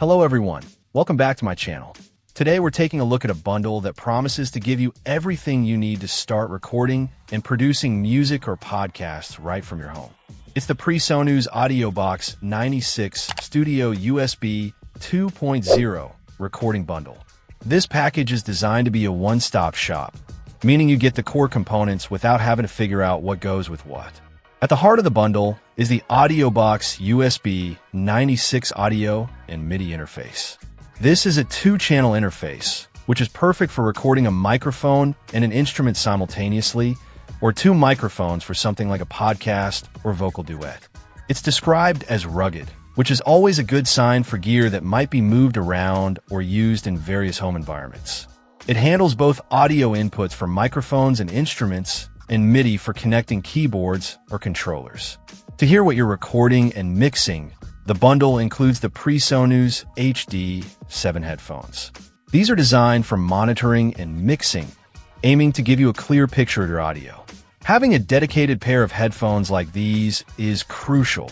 Hello everyone, welcome back to my channel. Today we're taking a look at a bundle that promises to give you everything you need to start recording and producing music or podcasts right from your home. It's the PreSonus AudioBox 96 Studio USB 2.0 recording bundle. This package is designed to be a one-stop shop, meaning you get the core components without having to figure out what goes with what. At the heart of the bundle is the AudioBox USB 96 audio and MIDI interface. This is a two-channel interface, which is perfect for recording a microphone and an instrument simultaneously, or two microphones for something like a podcast or vocal duet. It's described as rugged, which is always a good sign for gear that might be moved around or used in various home environments. It handles both audio inputs for microphones and instruments and MIDI for connecting keyboards or controllers. To hear what you're recording and mixing, the bundle includes the PreSonus HD 7 headphones. These are designed for monitoring and mixing, aiming to give you a clear picture of your audio. Having a dedicated pair of headphones like these is crucial,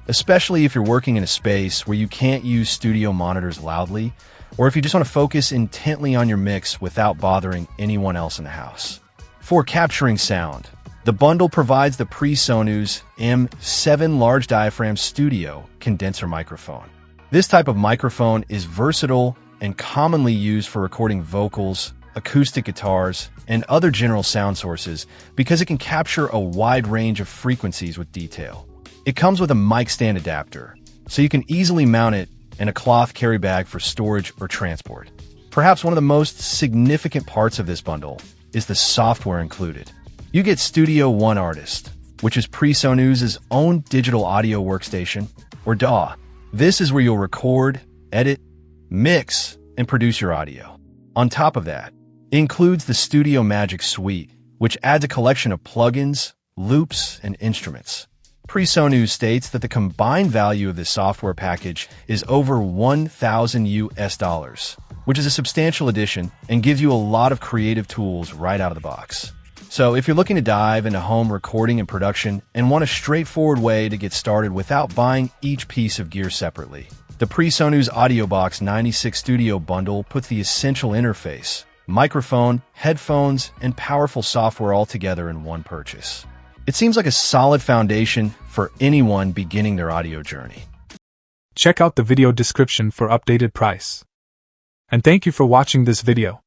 especially if you're working in a space where you can't use studio monitors loudly, or if you just want to focus intently on your mix without bothering anyone else in the house. For capturing sound, the bundle provides the PreSonus M7 large diaphragm studio condenser microphone. This type of microphone is versatile and commonly used for recording vocals, acoustic guitars, and other general sound sources because it can capture a wide range of frequencies with detail. It comes with a mic stand adapter, so you can easily mount it in a cloth carry bag for storage or transport. Perhaps one of the most significant parts of this bundle is the software included. You get Studio One Artist, which is PreSonus' own digital audio workstation, or DAW. This is where you'll record, edit, mix, and produce your audio. On top of that, it includes the Studio Magic Suite, which adds a collection of plugins, loops, and instruments. PreSonus states that the combined value of this software package is over $1,000, which is a substantial addition and gives you a lot of creative tools right out of the box. So if you're looking to dive into home recording and production and want a straightforward way to get started without buying each piece of gear separately, the PreSonus AudioBox 96 Studio Bundle puts the essential interface, microphone, headphones, and powerful software all together in one purchase. It seems like a solid foundation for anyone beginning their audio journey. Check out the video description for updated price. And thank you for watching this video.